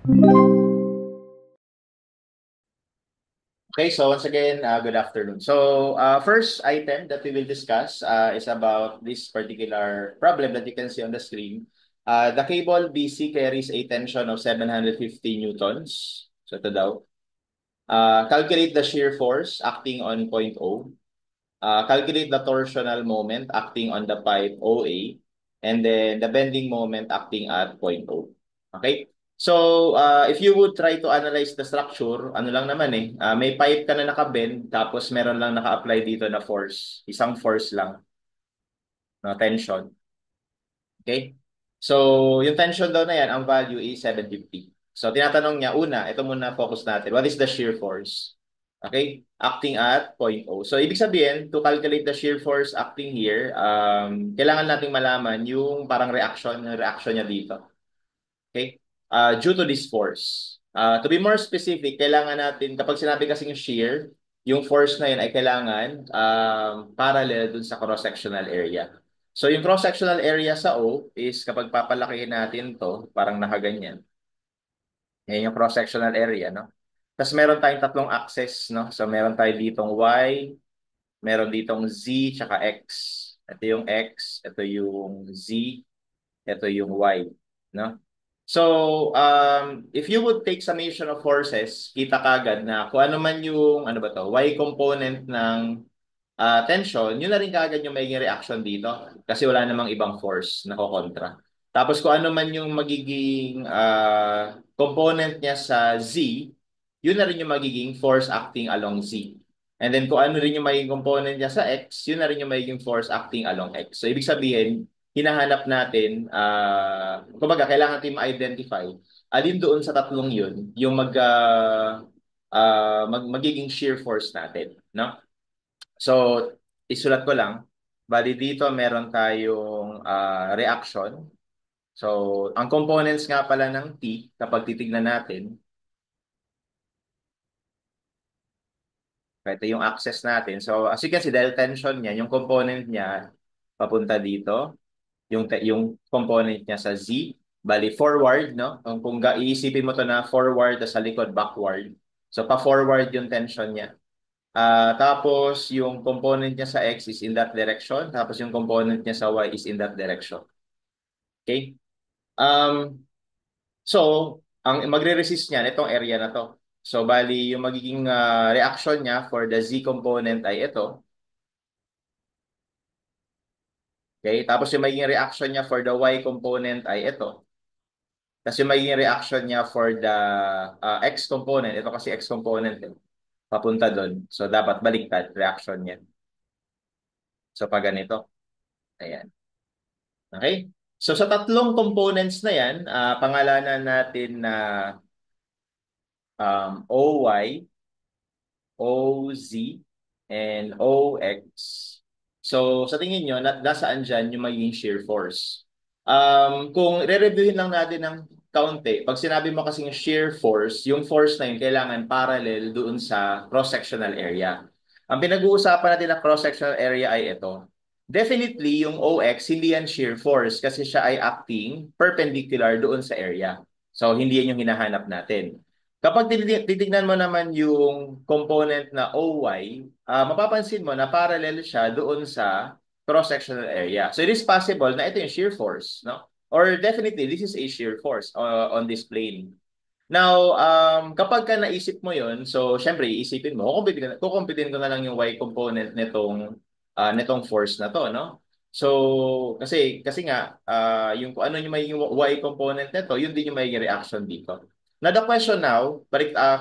Okay, so once again, good afternoon. So, first item that we will discuss is about this particular problem that you can see on the screen. The cable BC carries a tension of 750 newtons. So, ito daw. Calculate the shear force acting on point O. Calculate the torsional moment acting on the pipe OA. And then the bending moment acting at point O. Okay? So, if you would try to analyze the structure, ano lang naman may pipe ka na nakabend, tapos meron lang naka-apply dito na force. Isang force lang, no, tension. Okay? So, yung tension daw na yan, ang value is 750. So, tinatanong niya, una, ito muna focus natin. What is the shear force? Okay? Acting at point O. So, ibig sabihin, to calculate the shear force acting here, kailangan nating malaman yung parang reaction niya dito. Okay? Due to this force. To be more specific, kailangan natin, kapag sinabi kasing shear, yung force na yun ay kailangan parallel dun sa cross-sectional area. So yung cross-sectional area sa O is kapag papalakihin natin to, parang nakaganyan. Yan yung cross-sectional area, no? Tapos meron tayong tatlong axis, no? So meron tayo ditong Y, meron ditong Z, tsaka X. Ito yung X, ito yung Z, ito yung Y, no? So, if you would take summation of forces, kita kagad na kung ano man yung, ano ba to, Y component ng tension, yun na rin kagad yung magiging reaction dito kasi wala namang ibang force na kokontra. Tapos kung ano man yung magiging component niya sa Z, yun na rin yung magiging force acting along Z. And then kung ano rin yung magiging component niya sa X, yun na rin yung magiging force acting along X. So ibig sabihin, hinahanap natin, kumbaga kailangan natin ma-identify alin doon sa tatlong yun yung magiging shear force natin, no? So, isulat ko lang. Bali dito meron tayong reaction. So, ang components nga pala ng T, kapag titignan natin, ito yung axis natin. So, as you can see, dahil tension niya, yung component niya papunta dito, yung component niya sa Z, bali forward, no? Kung iisipin mo to na forward, sa likod, backward. So, pa-forward yung tension niya. Tapos, yung component niya sa X is in that direction. Tapos, yung component niya sa Y is in that direction. Okay? Um, so, ang magre-resist niyan, itong area na to. So, bali, yung magiging reaction niya for the Z component ay ito. Okay? Tapos, yung magiging reaction niya for the Y component ay ito. Tapos, yung magiging reaction niya for the X component, ito kasi X component, papunta doon. So, dapat baliktad reaction niya. So, pag ganito. Ayan. Okay? So sa tatlong components na yan, pangalanan natin na OY, OZ, and OX. So sa tingin nyo, nasaan dyan yung magiging shear force? Kung re-reviewin lang natin ng kaunti, pag sinabi mo kasing shear force, yung force na yun kailangan parallel doon sa cross-sectional area. Ang pinag-uusapan natin na cross-sectional area ay ito. Definitely, yung OX, hindi yan shear force kasi siya ay acting perpendicular doon sa area. So, hindi yan yung hinahanap natin. Kapag titignan mo naman yung component na OY, mapapansin mo na parallel siya doon sa cross-sectional area. So, it is possible na ito yung shear force, no? Or definitely, this is a shear force on this plane. Now, kapag ka naisip mo yon, so syempre iisipin mo, kukumpitin ko na lang yung Y component nitong force na to, no? So, kasi nga yung kung ano yung may Y component nito, yun din yung may reaction dito. Now, the question now,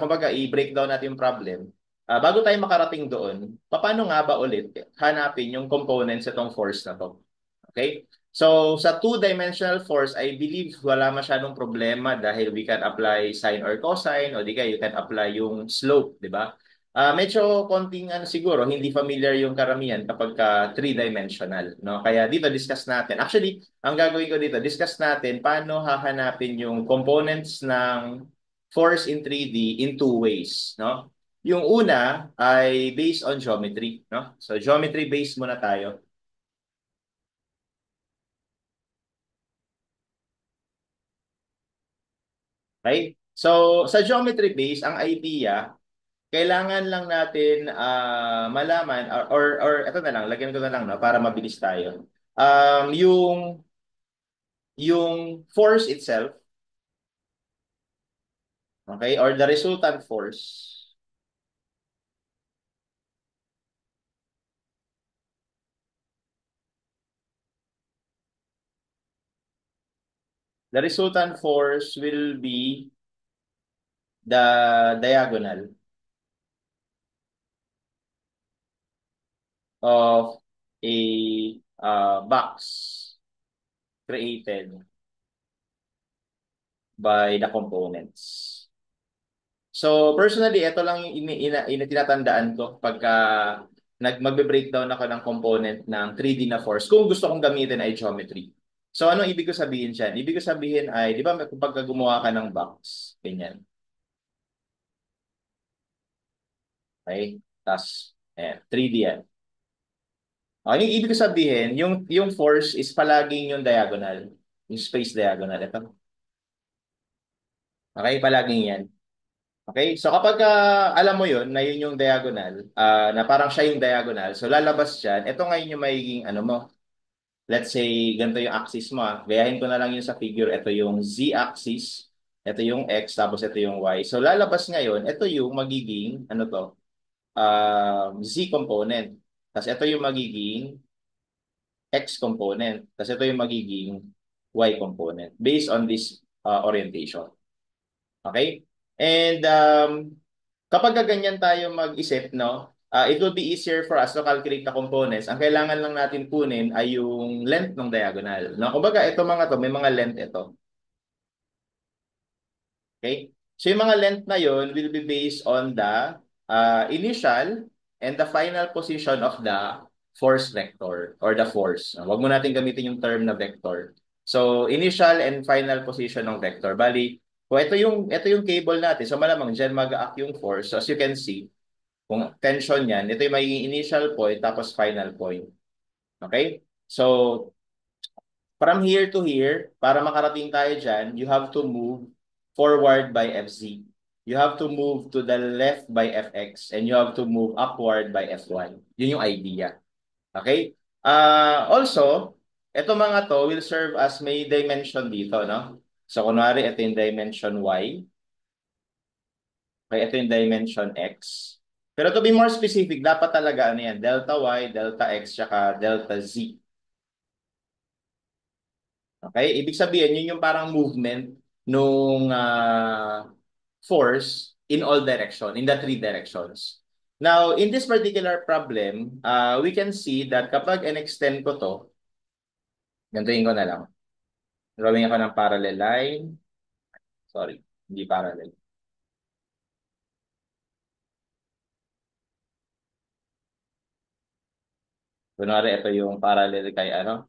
kumbaga i-break down natin yung problem. Bago tayo makarating doon, paano nga ba ulit hanapin yung components itong force na to? Okay? So, sa two-dimensional force, I believe wala masyadong problema dahil we can apply sine or cosine o di kaya you can apply yung slope, di ba? Medyo konting siguro, hindi familiar yung karamihan kapag three-dimensional, no? Kaya dito discuss natin. Actually, ang gagawin ko dito, discuss natin paano hahanapin yung components ng force in 3D in two ways, no? Yung una ay based on geometry, no? So, geometry based muna tayo. Okay? So, sa geometry base, ang idea, kailangan lang natin malaman or ito na lang, lagyan ko na lang no para mabilis tayo. Yung force itself, okay, or the resultant force. The resultant force will be the diagonal of a box created by the components. So personally, ito lang yung tinatandaan ko pagka magbe-breakdown ako ng component ng 3D na force kung gusto kong gamitin ay geometry. So anong ibig ko sabihin siya? Ibig ko sabihin ay, di ba kapag gumawa ka ng box, ganyan, okay? Tapos, 3D yan. Okay, yung ibig ko sabihin, yung force is palaging yung diagonal, yung space diagonal. Ito. Okay, palaging yan. Okay? So kapag alam mo yun, na yun yung diagonal, na parang siya yung diagonal, so lalabas dyan, ito ngayon yung magiging ano mo. Let's say, ganito yung axis mo. Gayahin ko na lang yun sa figure. Ito yung z-axis, ito yung x, tapos ito yung y. So lalabas ngayon, ito yung magiging, ano to, z component. Tapos ito yung magiging x component. Tapos ito yung magiging y component based on this orientation. Okay? And kapag ganyan tayo mag-isip, no, it will be easier for us to calculate the components. Ang kailangan lang natin kunin ay yung length ng diagonal. No? Kumbaga, ito mga to, may mga length ito. Okay? So yung mga length na yon will be based on the initial and the final position of the force vector or the force. Huwag mo natin gamitin yung term na vector. So initial and final position ng vector. Bali, kung ito yung cable natin, so malamang diyan mag-act yung force. So as you can see, kung tension yan, ito yung magiging initial point tapos final point. Okay? So from here to here, para makarating tayo dyan, you have to move forward by Fz. You have to move to the left by Fx and you have to move upward by Fy. Yun yung idea. Okay? Also, ito mga to will serve as may dimension dito, no? So, kunwari, ito yung dimension y. Okay, ito yung dimension x. Pero to be more specific, dapat talaga ano yan, delta y, delta x, tsaka delta z. Okay? Ibig sabihin, yun yung parang movement nung force in all direction, in the three directions. Now, in this particular problem, we can see that kapag in-extend ko to, ganituin ko na lang. Drawing ako ng parallel line. Sorry, hindi parallel. Kunwari, ito yung parallel kay ano.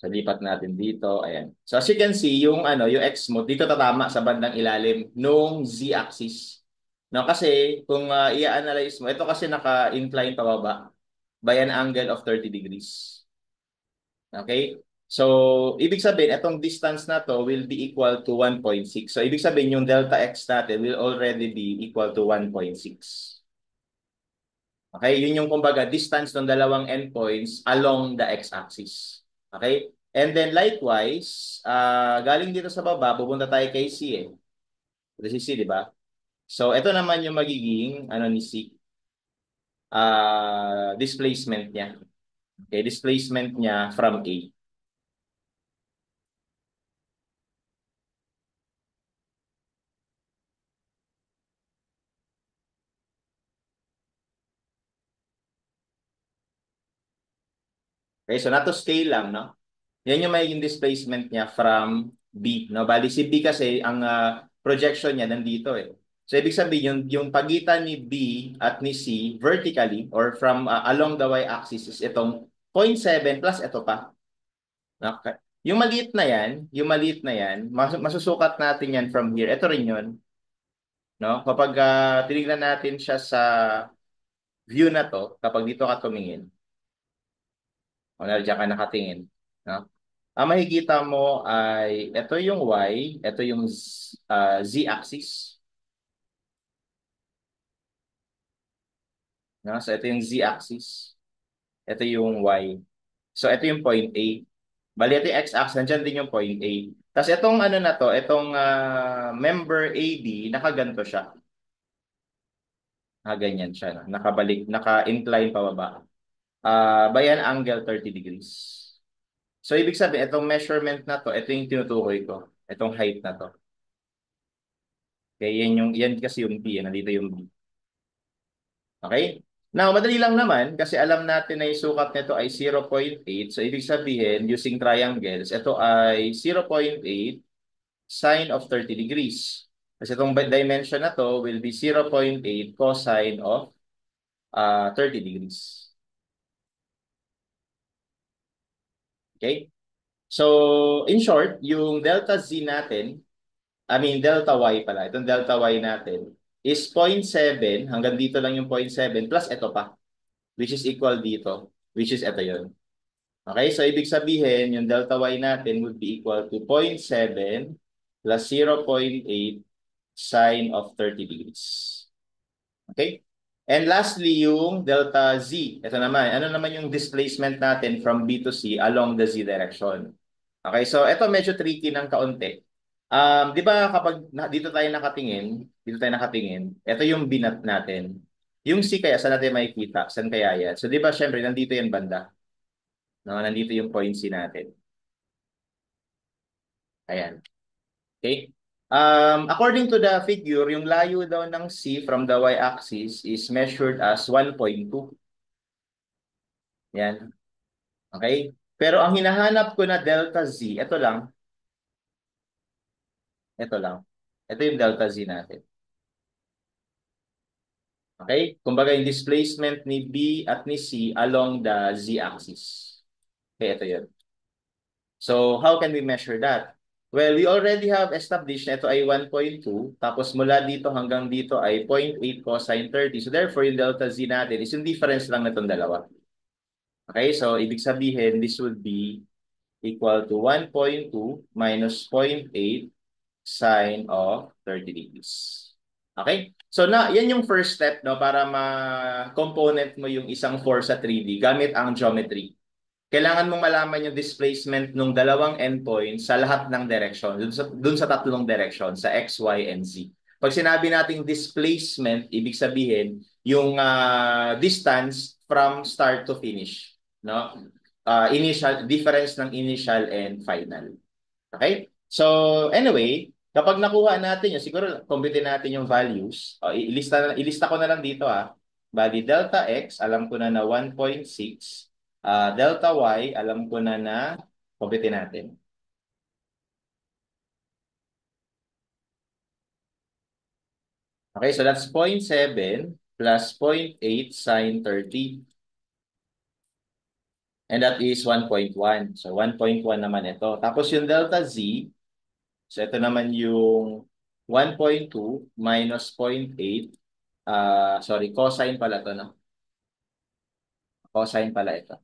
So, lipat natin dito. Ayan. So, as you can see, yung ano, yung X mo, dito tatama sa bandang ilalim nung Z-axis. No, kasi kung i-analyze mo, ito kasi naka-incline pababa by an angle of 30 degrees. Okay? So, ibig sabihin, itong distance na to will be equal to 1.6. So, ibig sabihin, yung delta X natin will already be equal to 1.6. Okay? Yun yung kumbaga distance ng dalawang endpoints along the x-axis. Okay? And then likewise, galing dito sa baba, pupunta tayo kay C eh. Ito si C, di ba? So, ito naman yung magiging ano ni C, displacement niya. Okay, displacement niya from A. Okay, so na to scale lang, no? Yan yung magiging displacement niya from B, no? Bali si B kasi ang projection niya nandito eh. So ibig sabihin yung pagitan ni B at ni C vertically or from along the y-axis is itong 0.7 plus ito pa. Okay. Yung maliit na yan, masusukat natin yan from here. Ito rin yun, no? Kapag tinignan natin siya sa view na to, kapag dito ka tumingin, o nandiyan ka nakatingin, no? Ang makikita mo ay ito yung Y, ito yung Z-axis. No? So ito yung Z-axis, ito yung Y. So ito yung point A. Bali, ito yung X-axis, nandiyan din yung point A. Tapos itong ano na to, itong member AB, nakaganto siya. Ganyan siya. No? Nakabalik, naka-incline pababa. By an angle 30 degrees. So, ibig sabihin, itong measurement na to, ito yung tinutukoy ko. Itong height na to. Okay, yan kasi yung B, nandito yung B. Okay? Now, madali lang naman kasi alam natin na yung sukat nito ay 0.8. So, ibig sabihin, using triangles, ito ay 0.8 sine of 30 degrees. Kasi itong dimension na to will be 0.8 cosine of 30 degrees. Okay? So, in short, yung delta Z natin, delta Y pala, itong delta Y natin, is 0.7, hanggang dito lang yung 0.7, plus ito pa, which is equal dito, which is ito yun. Okay, so ibig sabihin, yung delta Y natin would be equal to 0.7 plus 0.8 sine of 30 degrees. Okay? And lastly, yung delta Z. Ito naman, ano naman yung displacement natin from B to C along the Z direction. Okay, so ito medyo tricky ng kaunti. Di ba kapag dito tayo nakatingin, ito yung binat natin. Yung C kaya, saan natin makikita? Saan kaya yan? So di ba, syempre, nandito yung banda. No? Nandito yung point C natin. Ayan. Okay? According to the figure, yung layo daw ng C from the y-axis is measured as 1.2. Yan. Okay? Pero ang hinahanap ko na delta Z, ito lang. Ito yung delta Z natin. Okay? Kumbaga yung displacement ni B at ni C along the Z-axis. Okay, ito yun. So, how can we measure that? Well, we already have established na ito ay 1.2, tapos mula dito hanggang dito ay 0.8 cosine 30. So, therefore, yung delta Z natin is yung difference lang na itong dalawa. Okay, so ibig sabihin, this would be equal to 1.2 minus 0.8 sine of 30 degrees. Okay? So yan yung first step no para ma-component mo yung isang force sa 3D gamit ang geometry. Kailangan mong malaman yung displacement ng dalawang endpoints sa lahat ng direction, dun sa tatlong direction, sa X, Y, and Z. Pag sinabi nating displacement, ibig sabihin yung distance from start to finish, no? Initial difference ng initial and final. Okay? So, anyway, kapag nakuha natin yun, siguro computein natin yung values. Ilista ko na lang dito Bali, delta x, alam ko na 1.6. Delta y, alam ko na computein natin. Okay, so that's 0.7 plus 0.8 sine 30. And that is 1.1. So, 1.1 naman ito. Tapos yung delta z, so ito naman yung 1.2 minus 0.8. Sorry, cosine pala to, no? Cosine pala ito.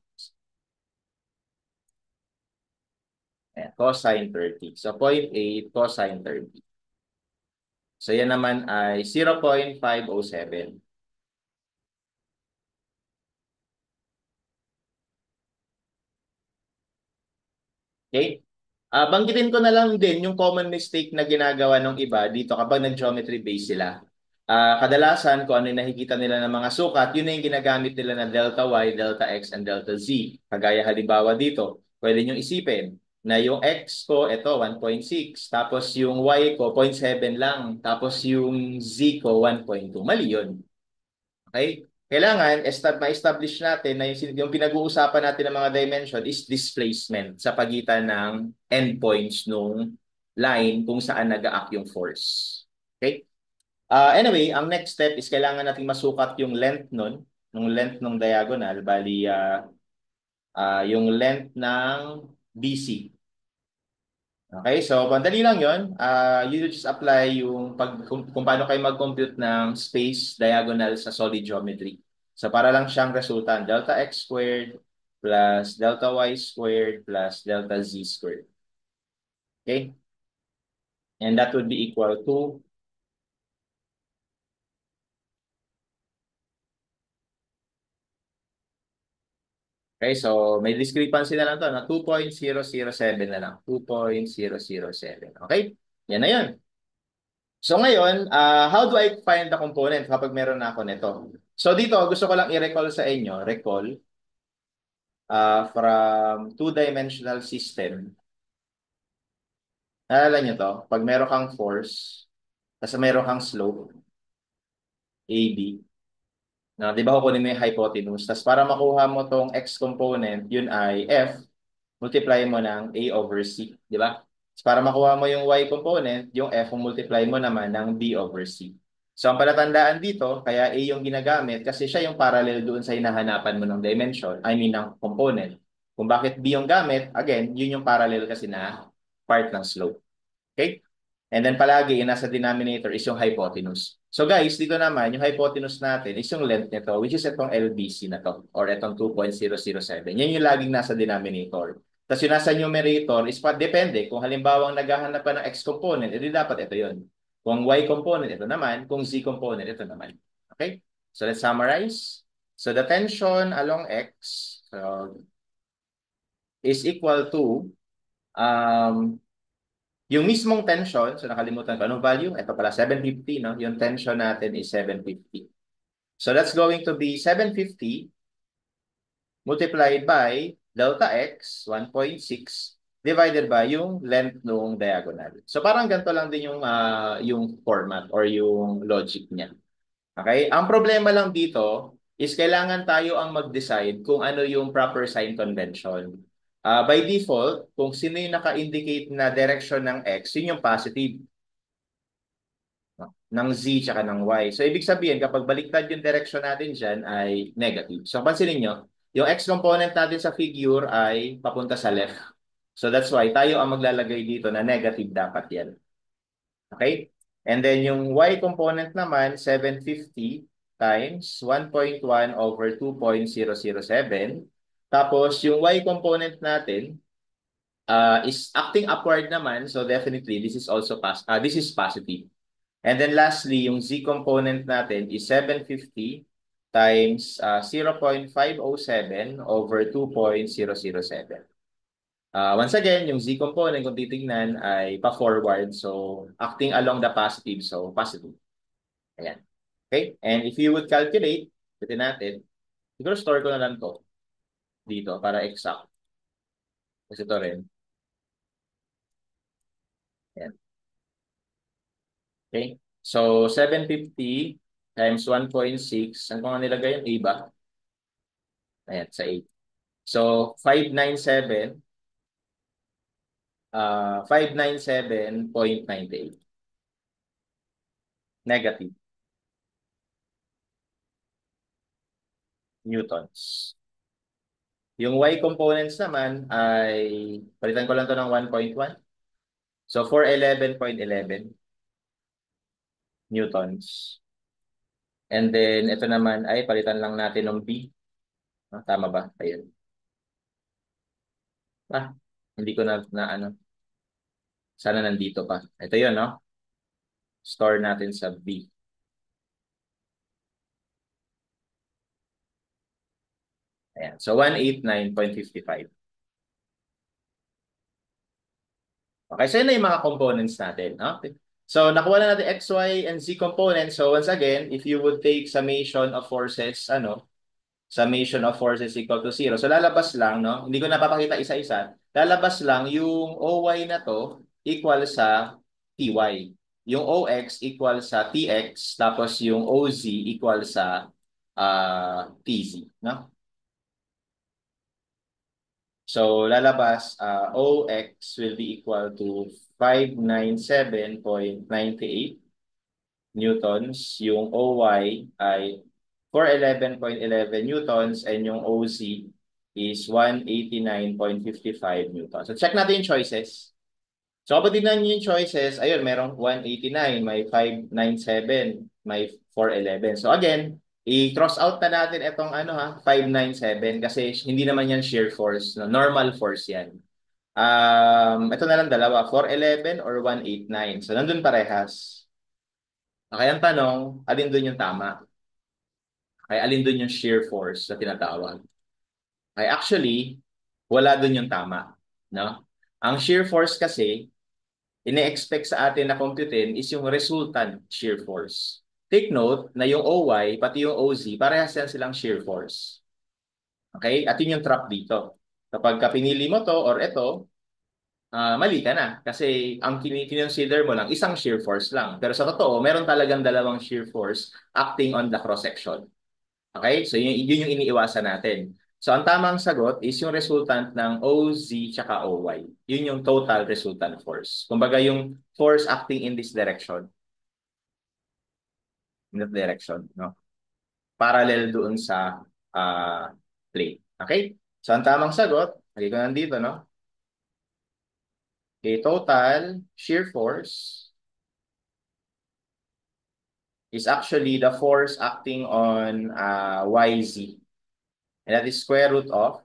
Ayan, cosine 30. So, 0.8 cosine 30. So, yan naman ay 0.507. Okay? Banggitin ko na lang din yung common mistake na ginagawa ng iba dito kapag nag-geometry base sila. Kadalasan, kung ano yung nakikita nila ng mga sukat, yun na yung ginagamit nila na delta Y, delta X, and delta Z. Kagaya halimbawa dito, pwede nyo isipin na yung X ko, ito, 1.6. Tapos yung Y ko, 0.7 lang. Tapos yung Z ko, 1.2. Mali yun. Okay? Kailangan ma-establish natin na yung pinag-uusapan natin ng mga dimension is displacement sa pagitan ng endpoints nung line kung saan nag-act yung force. Okay? Anyway, ang next step is kailangan nating masukat yung length nung length ng diagonal, bali yung length ng BC. Okay, so madali lang yon. You just apply yung kung paano kayo mag-compute ng space diagonal sa solid geometry. So para lang siyang resultant, delta x squared plus delta y squared plus delta z squared. Okay? And that would be equal to, okay, so may discrepancy na lang to, na 2.007 na lang. 2.007. Okay? Yan na yun. So ngayon, how do I find the component kapag meron na ako nito? So dito, gusto ko lang i-recall sa inyo, recall, from two-dimensional system. Naalala nyo to? Pag meron kang force, tapos meron kang slope, AB, na, di ba kukunin mo yung hypotenuse, tapos para makuha mo tong x component, yun ay F, multiply mo ng A over C, di ba? Para makuha mo yung Y component, yung F, multiply mo naman ng B over C. So, ang palatandaan dito, kaya A yung ginagamit kasi siya yung parallel doon sa hinahanapan mo ng dimension, I mean, ng component. Kung bakit B yung gamit, again, yun yung parallel kasi na part ng slope. Okay? And then palagi, yung nasa denominator is yung hypotenuse. So guys, dito naman, yung hypotenuse natin is yung length nito, which is itong LBC na to, or itong 2.007. Yan yung laging nasa denominator. Tapos yung nasa numerator is depende. Kung halimbawa naghahanap pa ng X component, edi dapat ito yun. Kung Y component, ito naman. Kung Z component, ito naman. Okay? So let's summarize. So the tension along X is equal to yung mismong tension, so nakalimutan ko, anong value? Ito pala, 750, no? Yung tension natin is 750. So that's going to be 750 multiplied by delta x, 1.6, divided by yung length ng diagonal. So parang ganito lang din yung format or yung logic niya. Okay? Ang problema lang dito is kailangan tayo ang mag-decide kung ano yung proper sign convention. By default, kung sino yung naka-indicate na direction ng x, yun yung positive ng z tsaka ng y. So, ibig sabihin, kapag baliktad yung direction natin dyan ay negative. So, pansinin nyo, yung x component natin sa figure ay papunta sa left. So, that's why tayo ang maglalagay dito na negative dapat yan. Okay? And then yung y component naman, 750 times 1.1 over 2.007. Tapos yung y component natin is acting upward naman. So definitely, this is positive. And then lastly, yung z component natin is 750 times 0.507 over 2.007. Once again, yung z component, kung titignan, ay pa-forward. So, acting along the positive. So, positive. Ayan. Okay? And if you would calculate, pwede natin, siguro store ko na lang to dito para exact. Kasi ito rin. Ayan. Okay? So, 750 times 1.6. Saan ko nga nilagay yung A ba? Ayan, sa 8. So, 597, 597.98. Negative newtons. Yung y components naman ay, palitan ko lang to ng 1.1. So, 411.11 newtons. And then, ito naman ay palitan lang natin ng B. Tama ba? Ayun. Hindi ko na ano. Sana nandito pa. Ito yun, no? Store natin sa B. Ayan. So, 189.55. Okay, so yun na yung mga components natin. Okay. So, nakuha na natin X, Y, and Z components. So, once again, if you would take summation of forces, summation of forces equal to 0. So, lalabas lang, no? Hindi ko napapakita isa-isa. Lalabas lang yung OY na to equal sa TY. Yung OX equal sa TX, tapos yung OZ equal sa TZ, no? So, lalabas, OX will be equal to 597.98 newtons. Yung OY ay 411.11 newtons and yung OZ is 189.55 newtons. So, check natin yung choices. So, kapag tignan nyo yung choices, ayun, merong 189, may 597, may 411. So, again, I-cross out na natin itong ano ha, 597 kasi hindi naman yan shear force, no? Normal force yan. Ito na lang dalawa, 411 or 189. So, nandun parehas. Okay, ang tanong, alin dun yung tama? Okay, alin dun yung shear force na tinatawag? Okay, actually, wala dun yung tama. No? Ang shear force kasi, ine-expect sa atin na computein is yung resultant shear force. Take note na yung OY, pati yung OZ, parehas yan silang shear force. Okay? At yun yung trap dito. Kapag pinili mo to or ito, mali ka na. Kasi ang consider mo lang, isang shear force lang. Pero sa totoo, meron talagang dalawang shear force acting on the cross-section. Okay? So yun yung iniiwasan natin. So ang tamang sagot is yung resultant ng OZ tsaka OY. Yun yung total resultant force. Kumbaga yung force acting in this direction. In that direction. No? Parallel doon sa plate. Okay? So ang tamang sagot, lagi ko nandito, no? Okay, total shear force is actually the force acting on YZ. And that is square root of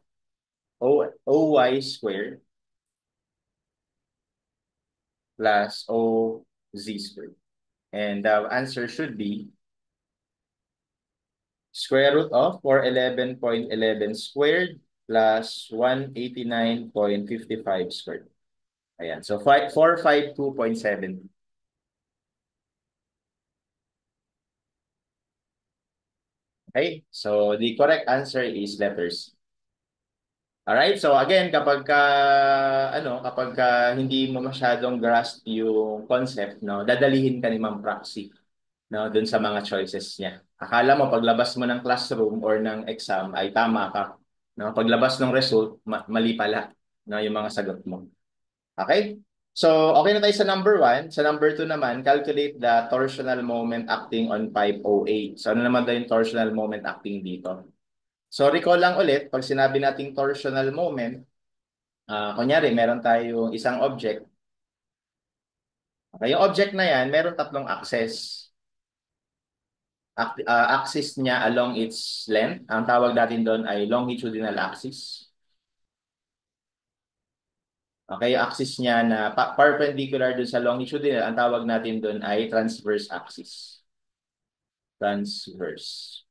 OY squared plus OZ squared. And the answer should be square root of 411.11 squared plus 189.55 squared. Ayan. So 452.7. Okay? So the correct answer is letters. Alright, so again, kapag ka hindi mo masyadong grasp yung concept, no, dadalihin ka ni Ma'am Praxi, no, dun sa mga choices niya. Akala mo paglabas mo ng classroom or ng exam ay tama ka, no? Paglabas ng result, mali pala, no, yung mga sagot mo. Okay? So, okay na tayo sa number 1. Sa number 2 naman, calculate the torsional moment acting on 508. So, ano naman daw yung torsional moment acting dito? So recall lang ulit, pag sinabi nating torsional moment, kunyari meron tayong isang object. Okay, yung object na yan, meron tatlong axis. Axis niya along its length, ang tawag natin doon ay longitudinal axis. Okay, yung axis niya na perpendicular doon sa longitudinal, ang tawag natin doon ay transverse axis. Transverse.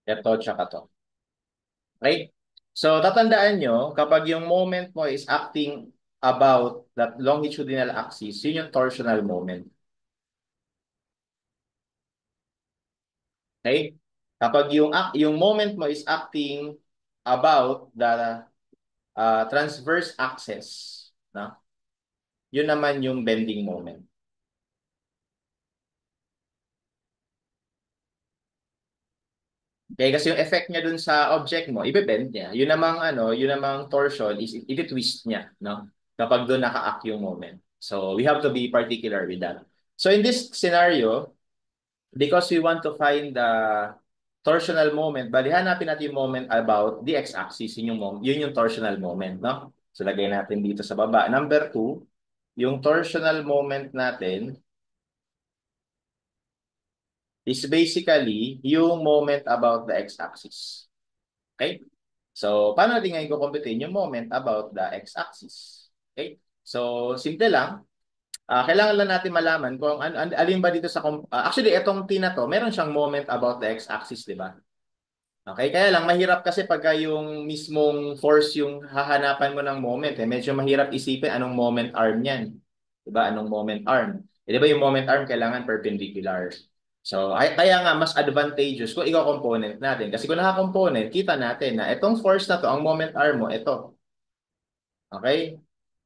Ito, tsaka to. Okay? So, tatandaan nyo, kapag yung moment mo is acting about that longitudinal axis, yun yung torsional moment. Okay? Kapag yung moment mo is acting about the transverse axis, no? Yun naman yung bending moment. Okay, kasi yung effect niya dun sa object mo, ibe-bend niya. Yun namang torsion is i-twist niya, no? Kapag doon naka-act yung moment. So, we have to be particular with that. So, in this scenario, because we want to find the torsional moment, bali hanapin natin yung moment about the x-axis, yun yung torsional moment, no? So, lagay natin dito sa baba. Number 2, yung torsional moment natin is basically yung moment about the x-axis. Okay? So, paano natin ngayon kukumputin yung moment about the x-axis? Okay? So, simple lang. Kailangan lang natin malaman kung alin ba dito sa... actually, itong T na to, meron siyang moment about the x-axis, di ba? Okay, kaya lang mahirap kasi pagka yung mismong force yung hahanapan mo ng moment, medyo mahirap isipin anong moment arm niyan. 'Di ba? Anong moment arm? 'Di ba yung moment arm kailangan perpendicular. So, kaya nga mas advantageous kung ikaw component natin. Kasi kung naka-component, kita natin na itong force na to, ang moment arm mo, ito. Okay?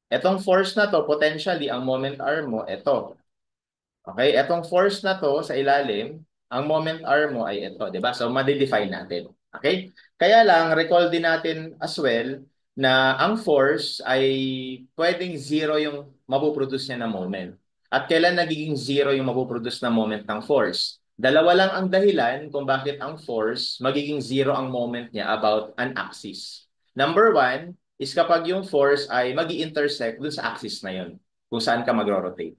Itong force na to, potentially, ang moment arm mo, ito. Okay, etong force na to sa ilalim, ang moment arm mo ay ito, 'di ba? So ma-define natin. Okay? Kaya lang recall din natin as well na ang force ay pwedeng zero yung mapoproduce niya na moment. At kailan nagiging zero yung mapoproduce na moment ng force? Dalawa lang ang dahilan kung bakit ang force magiging zero ang moment niya about an axis. Number 1, is kapag yung force ay mag-intersect dun sa axis na yun, kung saan ka magro-rotate.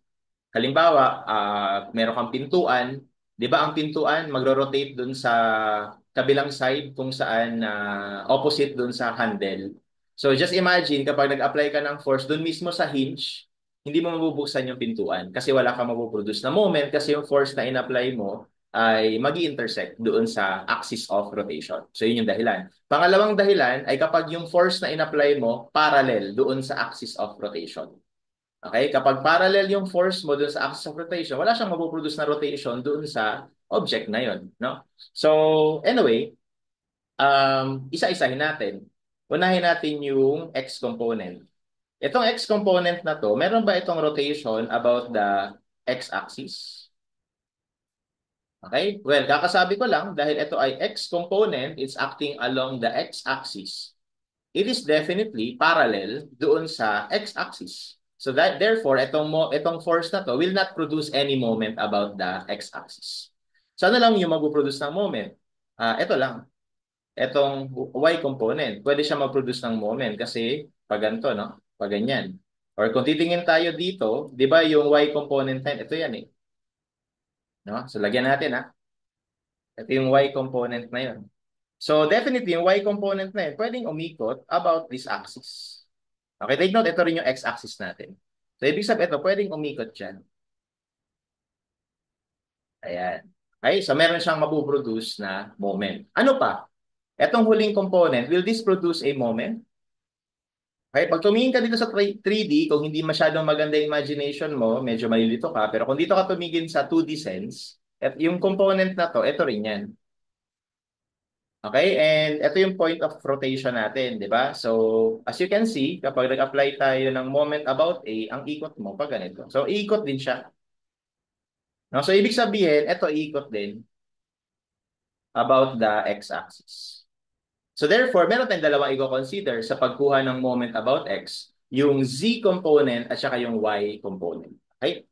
Halimbawa, meron kang pintuan, 'di ba ang pintuan magro-rotate dun sa kabilang side kung saan opposite dun sa handle. So just imagine kapag nag-apply ka ng force dun mismo sa hinge, hindi mo mabubuksan yung pintuan kasi wala kang mapoproduce na moment kasi yung force na in-apply mo ay mag-intersect doon sa axis of rotation. So yun yung dahilan. Pangalawang dahilan ay kapag yung force na in-apply mo parallel doon sa axis of rotation. Okay? Kapag parallel yung force mo dun sa axis of rotation, wala siyang mapoproduce na rotation dun sa object na yun, no? So, anyway, isa-isahin natin. Unahin natin yung x component. Itong x component na to, meron ba itong rotation about the x-axis? Okay? Well, kakasabi ko lang, dahil ito ay x component, it's acting along the x-axis. It is definitely parallel doon sa x-axis. So that therefore itong force na to will not produce any moment about the x-axis. So ano lang yung magpo-produce ng moment? Ito lang. Itong y component. Pwede siya mag-produce ng moment kasi pag ganito, no? Pag ganyan. Or kung titingin tayo dito, 'di ba yung y component na ito yan eh, no? So lagyan natin ito yung y component na yun. So definitely yung y component na yun, pwedeng umikot about this axis. Okay, take note, ito rin yung x-axis natin. So, ibig sabihin, ito, pwedeng umikot dyan. Ayan. Okay, so meron siyang mapuproduce na moment. Ano pa? Etong huling component, will this produce a moment? Okay, pag tumingin ka dito sa 3D, kung hindi masyadong maganda yung imagination mo, medyo malilito ka, pero kung dito ka tumingin sa 2D sense, at yung component na to, ito rin yan. Okay, and ito yung point of rotation natin, di ba? So, as you can see, kapag nag-apply tayo ng moment about A, ang ikot mo pag ganito. So, ikot din siya. No? So, ibig sabihin, ito ikot din about the x-axis. So, therefore, meron tayong dalawang i-consider sa pagkuha ng moment about x, yung z component at saka yung y component. Okay?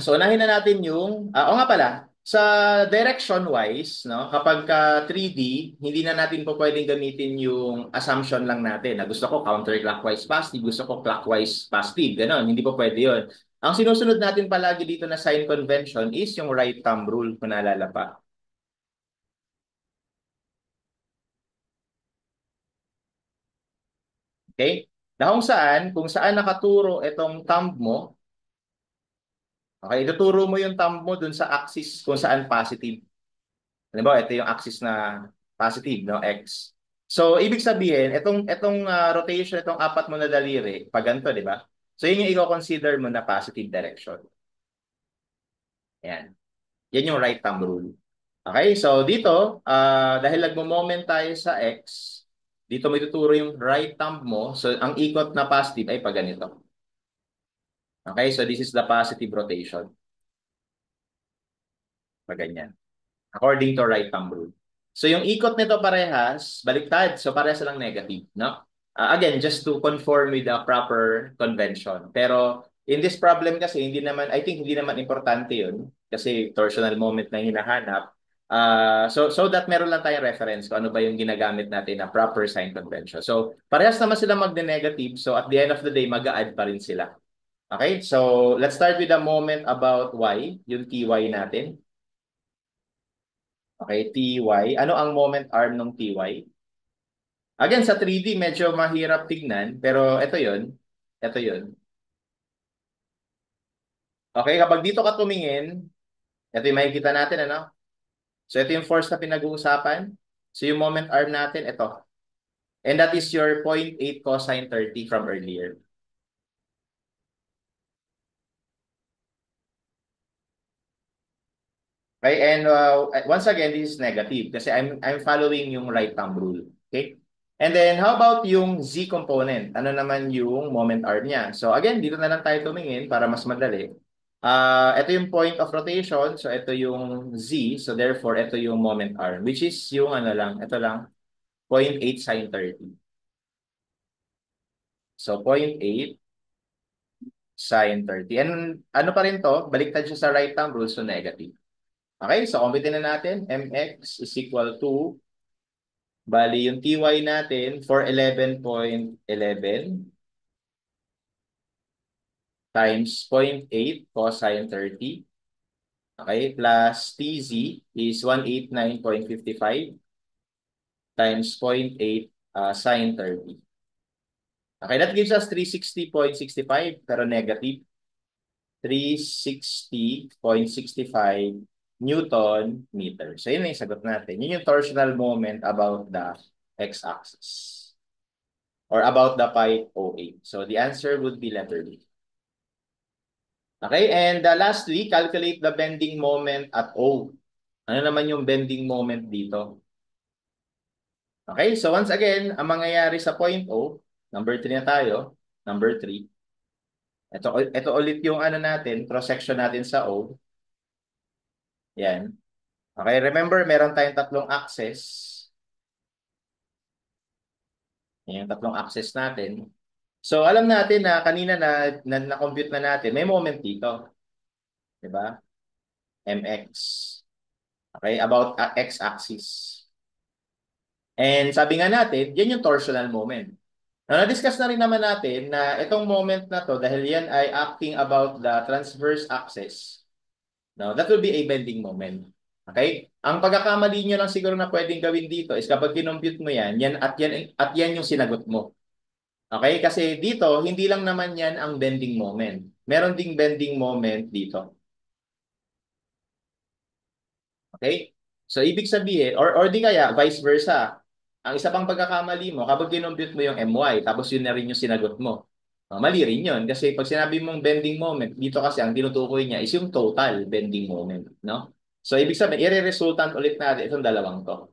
So, unahin na natin yung, o nga pala, sa direction-wise, no, kapag ka 3D, hindi na natin po pwedeng gamitin yung assumption lang natin na gusto ko counterclockwise positive, gusto ko clockwise positive, gano'n. Hindi po pwede yun. Ang sinusunod natin palagi dito na sign convention is yung right thumb rule, kung naalala pa. Okay? Na kung saan nakaturo itong thumb mo, okay, ituturo mo yung thumb mo dun sa axis kung saan positive. Halimbawa, ito yung axis na positive, no? X. So, ibig sabihin, itong rotation, itong apat mo na daliri, pag ganito, di ba? So, yun yung i-consider mo na positive direction. Yan. Yan yung right thumb rule. Okay? So, dito, dahil nagmo-moment tayo sa X, dito mo ituturo yung right thumb mo. So, ang ikot na positive ay pag ganito. Okay? So, this is the positive rotation. Pag ganyan. According to right thumb rule. So yung ikot nito parehas, baliktad. So parehas lang negative, no? Again, just to conform with the proper convention. Pero in this problem kasi, I think hindi naman importante yun kasi torsional moment na hinahanap. So that meron lang tayong reference kung ano ba yung ginagamit natin na proper sign convention. So parehas naman sila magne-negative. So at the end of the day, mag-a-add pa rin sila. Okay? So let's start with the moment about y, yung ty natin. Okay, TY. Ano ang moment arm ng TY? Again, sa 3D, medyo mahirap tignan, pero ito yun. Ito yun. Okay, kapag dito ka tumingin, ito yung makikita natin, ano? So, ito yung force na pinag-uusapan. So, yung moment arm natin, ito. And that is your 0.8 cosine 30 from earlier. Okay, and once again, this is negative kasi I'm following yung right thumb rule. Okay? And then, how about yung Z component? Ano naman yung moment arm niya? So again, dito na lang tayo tumingin para mas madali. Ito yung point of rotation. So ito yung Z. So therefore, ito yung moment arm. Which is yung ano lang, ito lang, 0.8 sine 30. So 0.8 sine 30. And ano pa rin to? Baliktad siya sa right thumb rule, so negative. Okay, so computin na natin. Mx is equal to Bali, yung TY natin for 11.11 times 0.8 cosine 30. Okay, plus TZ is 189.55 times 0.8 sine 30. Okay, that gives us 360.65 pero negative 360.65 Newton meter. So yun na yung sagot natin. Yun yung torsional moment about the x-axis or about the pi OA. So the answer would be letter B. Okay, and lastly, calculate the bending moment at O. Ano naman yung bending moment dito? Okay, so once again, ang mangyayari sa point O, number 3 na tayo, number 3. Ito ulit yung ano natin, cross-section natin sa O. Yan. Okay, remember, meron tayong tatlong axis. Yan yung tatlong axis natin. So, alam natin na kanina na-compute na natin, may moment dito. Di ba? Mx. Okay, about x-axis. And sabi nga natin, yan yung torsional moment. Now, na-discuss na rin naman natin na itong moment na to, dahil yan ay acting about the transverse axis, no, that will be a bending moment. Okay? Ang pagkakamali nyo lang siguro na pwedeng gawin dito is kapag kinompute mo yan yung sinagot mo. Okay? Kasi dito, hindi lang naman yan ang bending moment. Meron ding bending moment dito. Okay? So, ibig sabihin, or di kaya, vice versa. Ang isa pang pagkakamali mo, kapag kinompute mo yung MY, tapos yun na rin yung sinagot mo. Mali rin yun. Kasi pag sinabi mong bending moment, dito kasi ang tinutukoy niya is yung total bending moment. No? So, ibig sabihin, i-resultant ulit natin itong dalawang to.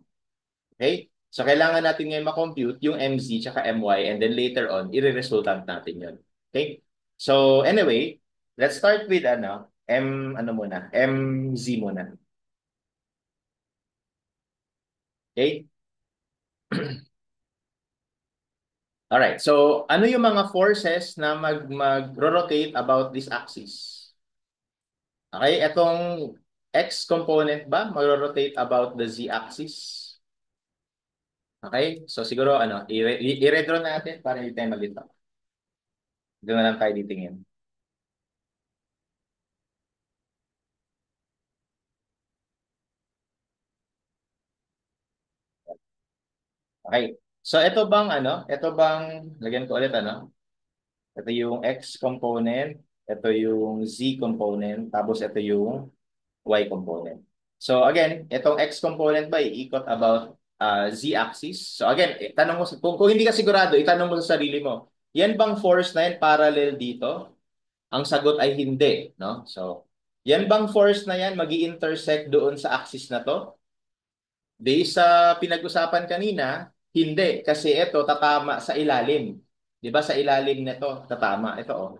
Okay? So, kailangan natin ngayon ma-compute yung MZ tsaka MY and then later on, i-resultant natin yun. Okay? So, anyway, let's start with MZ muna. Okay? Alright, so ano yung mga forces na mag-rotate about this axis? Okay, etong x component ba mag-rotate about the z axis? Okay, so siguro i-redraw natin para hindi tayo malito. Doon na lang tayo titingin. Okay, so ito bang, lagyan ko ulit ito yung x component, ito yung z component, tapos ito yung y component. So again, itong x component ba iikot about z-axis? So again, tanong mo, kung hindi ka sigurado, itanong mo sa sarili mo, yan bang force na yan parallel dito? Ang sagot ay hindi, no? So, yan bang force na yan magi-intersect doon sa axis na to? Based sa pinag-usapan kanina, hindi. Kasi ito tatama sa ilalim. Di ba sa ilalim nito, tatama. Ito, oh.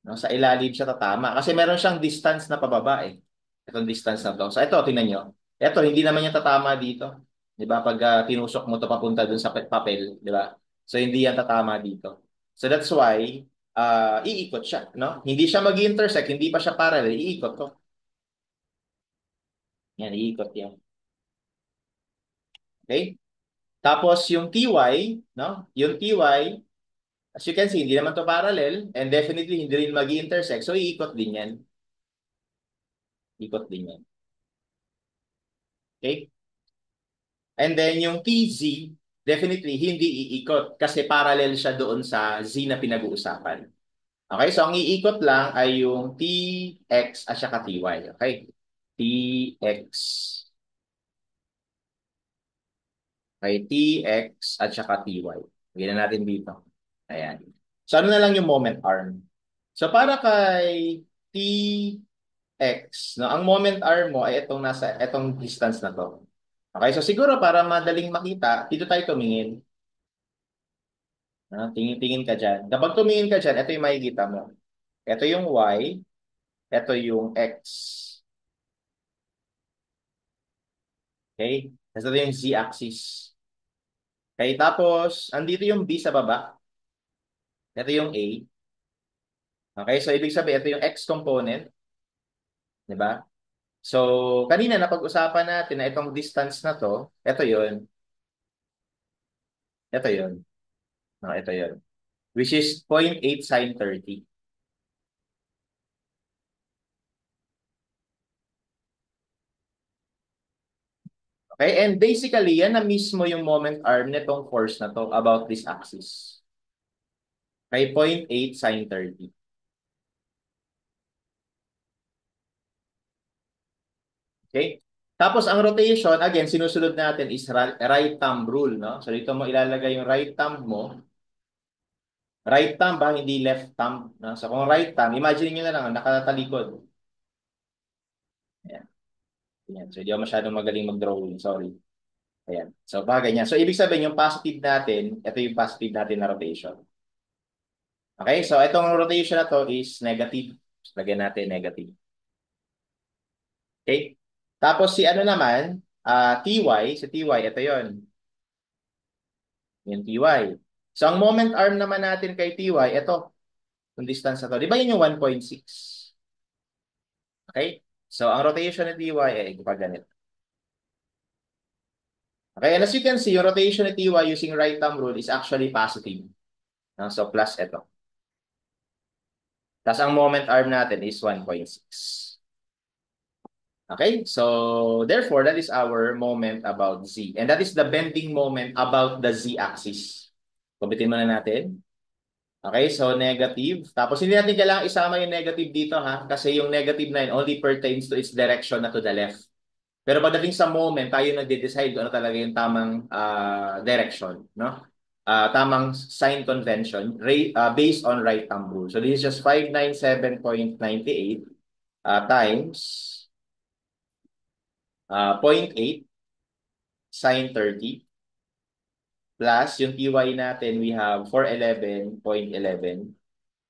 No, sa ilalim siya tatama. Kasi meron siyang distance na pababa eh. Itong distance na to. So ito, tingnan nyo. Ito, hindi naman yung tatama dito. Di ba? Pag tinusok mo to papunta dun sa papel, di ba? So hindi yan tatama dito. So that's why, iikot siya. No? Hindi siya mag-intersect, hindi pa siya parallel, iikot to. Yan, iikot yan. Okay? Tapos yung TY, no? Yung TY, as you can see, hindi naman to parallel and definitely hindi rin mag-intersect. So iikot din yan. Ikot din yan. Okay? And then yung TZ, definitely hindi iikot kasi parallel siya doon sa Z na pinag-uusapan. Okay, so ang iikot lang ay yung TX at saka TY. Okay? TX. Okay, TX at saka TY. Bigyan na natin dito. Ayan. So ano na lang yung moment arm. So para kay TX, no, ang moment arm mo ay itong distance na to. Okay, so siguro para madaling makita, dito tayo tumingin. Tingin-tingin ka dyan. Kapag tumingin ka dyan, ito yung makikita mo. Ito yung Y, ito yung X. Okay? Tapos ito yung Z-axis. Okay, tapos, andito yung B sa baba. Ito yung A. Okay, so ibig sabihin, ito yung X component. Di ba? So, kanina napag-usapan natin na itong distance na to, ito yun, ito yun, no, ito yun, which is 0.8 sine 30. Okay, and basically, yan na mismo yung moment arm nitong force na to about this axis. Okay, 0.8 sine 30. Okay? Tapos ang rotation, again, sinusunod natin is right thumb rule, no? So dito mo ilalagay yung right thumb mo. Right thumb ba, hindi left thumb, no? So kung right thumb, imagine niyo na lang, nakatalikod. Ayan. Ayan. So hindi ako masyadong magaling mag-drawing, sorry. Ayan. So bagay niya. So ibig sabihin, yung positive natin, ito yung positive natin na rotation. Okay? So itong rotation na to is negative. So, lagyan natin negative. Okay? Tapos si ano naman, TY, si TY, ito yon, yung TY. So ang moment arm naman natin kay TY, ito, yung distance na to. Di ba yun yung 1.6? Okay? So ang rotation ni TY ay kapag ganito. Okay, and as you can see, yung rotation ni TY using right thumb rule is actually positive. So plus ito. Tapos ang moment arm natin is 1.6. Okay? So therefore, that is our moment about Z. And that is the bending moment about the Z axis. Kubitin muna natin. Okay, so negative. Tapos hindi natin kailangan isama yung negative dito ha, kasi yung negative na yun only pertains to its direction na to the left. Pero pagdating sa moment, tayo nagde-decide kung ano talaga yung tamang direction, no? Tamang sign convention based on right thumb rule. So this is just 597.98 times 0.8 sine 30 plus yung TY natin, we have 411.11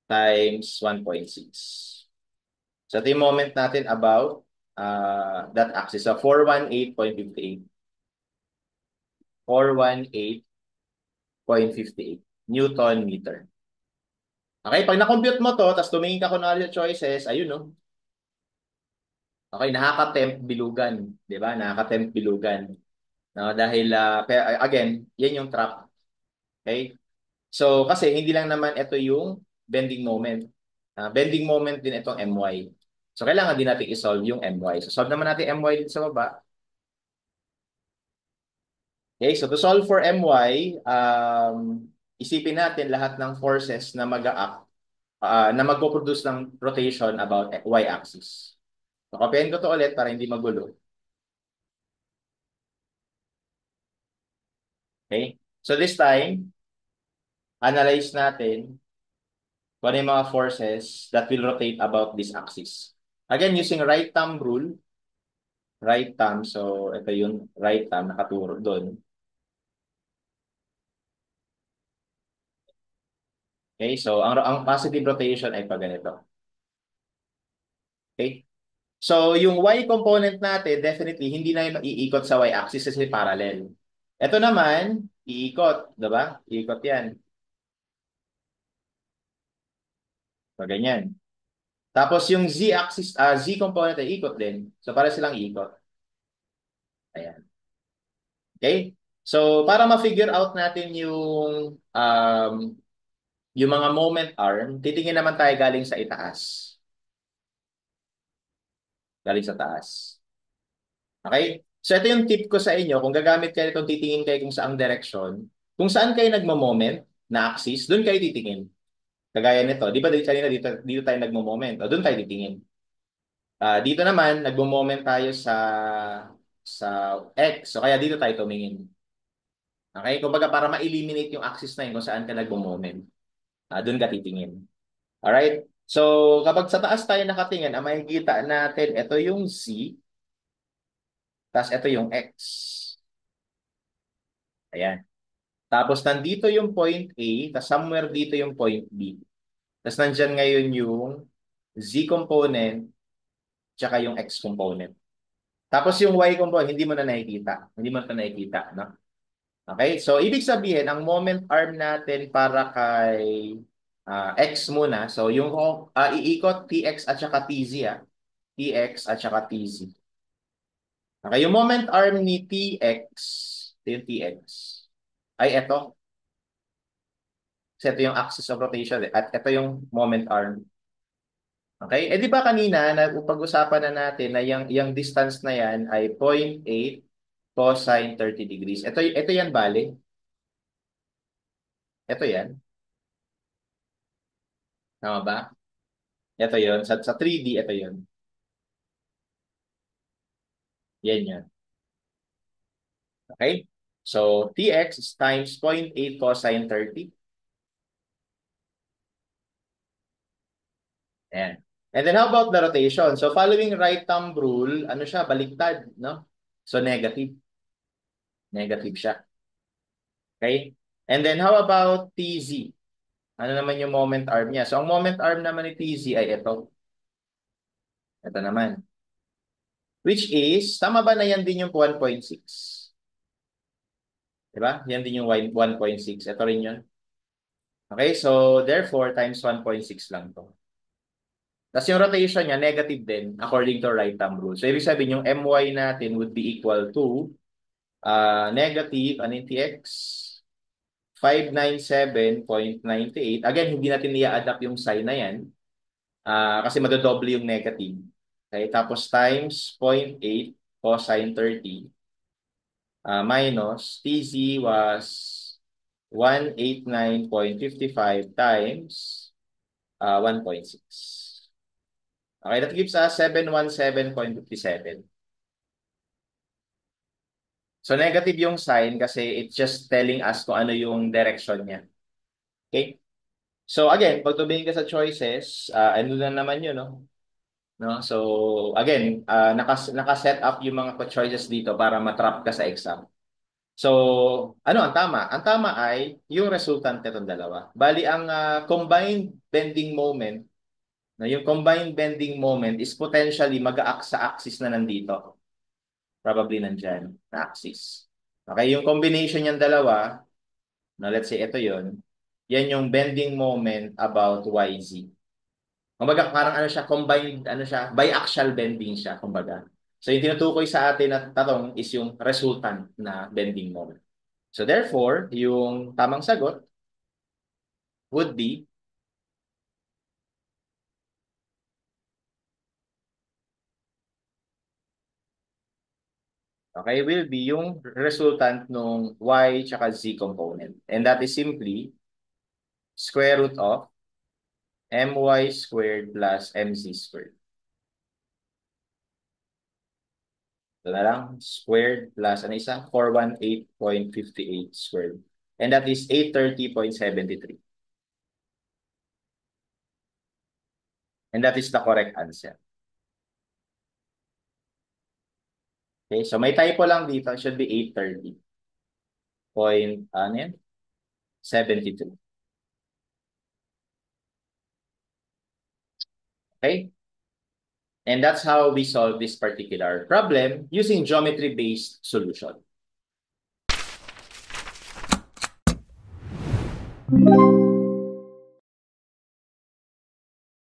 times 1.6. So ito yung moment natin about that axis. So 418.58. 418.58 Newton meter. Okay, pag na-compute mo to, tapos tumingin ka kunwari sa choices, ayun no. Okay, nakaka-tempt bilugan. Di ba? Nakaka-tempt bilugan. No? Dahil, again, yan yung trap. Okay? So, kasi hindi lang naman ito yung bending moment. Bending moment din itong MY. So, kailangan din natin i-solve yung MY. So, solve naman natin MY dito sa baba. Okay, so to solve for MY, isipin natin lahat ng forces na mag-a-act, na magpo-produce ng rotation about Y-axis. So, copyin ko to ulit para hindi magulo. Okay? So this time, analyze natin kung ano yung mga forces that will rotate about this axis. Again, using right thumb rule, right thumb, so ito yung right thumb, nakaturo doon. Okay, so ang positive rotation ay pag ganito. Okay? So, yung Y component natin, definitely, hindi na yung maiikot sa Y-axis kasi parallel. Ito naman, iikot, diba? Iikot yan. So, ganyan. Tapos yung Z-axis, Z component ay ikot din. So, para silang iikot. Ayan. Okay? So, para ma-figure out natin yung mga moment arm, titingin naman tayo galing sa itaas. Galing sa taas. Okay? So, ito yung tip ko sa inyo. Kung gagamit kayo itong titingin kayo kung saang direction, kung saan kayo nagmo-moment na axis, doon kayo titingin. Kagaya nito. Di ba kanina dito tayo nagmo-moment? O doon tayo titingin. Dito naman, nagmo-moment tayo sa X. So, kaya dito tayo tumingin. Okay? Kumbaga, para ma-eliminate yung axis na yun kung saan ka nagmo-moment. Doon ka titingin. Alright? So, kapag sa taas tayo nakatingin, ang makikita natin, ito yung Z, tapos ito yung X. Ayan. Tapos nandito yung point A, tapos somewhere dito yung point B. Tapos nandyan ngayon yung Z component, tsaka yung X component. Tapos yung Y component, hindi mo na nakikita. Hindi mo na nakikita, no? Okay? So, ibig sabihin, ang moment arm natin para kay X muna. So, yung iikot TX at saka TZ, TX at saka TZ. Okay, yung moment arm ni TX, ito yung TX, ay ito. Kasi ito yung axis of rotation at ito yung moment arm. Okay? Eh di ba kanina, napag-usapan na natin na yung distance na yan ay 0.8 cosine 30 degrees. Ito yan, bale. Ito yan. Tama ba? Ito yon. Sa 3D, ito yon. Yan yan. Okay? So, Tx is times 0.8 cosine 30. Ayan. And then how about the rotation? So, following right thumb rule, ano siya? Baliktad, no? So, negative. Negative siya. Okay? And then how about Tz? Ano naman yung moment arm niya? So, ang moment arm naman ni TZ ay ito. Ito naman. Which is, tama ba na yan din yung 1.6? Diba? Yan din yung 1.6. Ito rin yun. Okay, so therefore, times 1.6 lang to. Tapos yung rotation niya, negative din, according to right thumb rule. So, ibig sabihin, yung my natin would be equal to negative, ano yung tx? 597.98. Again, hindi natin i-adapt yung sign na yan. Kasi madodoble yung negative. Okay, tapos times 0.8 cosine 30 minus TZ was 189.55 times 1.6. Okay, that gives us 717.57. So negative yung sign kasi it's just telling us kung ano yung direction niya. Okay? So again, pag tumingin ka sa choices, ano na naman yun, no? No? So, again, naka-set up yung mga choices dito para matrap ka sa exam. So, ano ang tama? Ang tama ay yung resultant nitong dalawa. Bali, ang combined bending moment, na yung combined bending moment is potentially mag-a-act sa axis na nandito. Probably nandyan, na axis. Okay, yung combination yung dalawa, na let's say ito yon, yan yung bending moment about YZ. Kumbaga, parang ano siya, combined, ano siya, biaxial bending siya, kumbaga. So, yung tinutukoy sa atin na tatong is yung resultant na bending moment. So, therefore, yung tamang sagot would be, okay, will be yung resultant nung y tsaka z component. And that is simply square root of my squared plus mz squared. Ito na lang, squared plus, ano isa? 418.58 squared. And that is 830.73. And that is the correct answer. Okay, so may typo lang dito. It should be 830. Ano yan? 72. Okay? And that's how we solve this particular problem using geometry-based solution.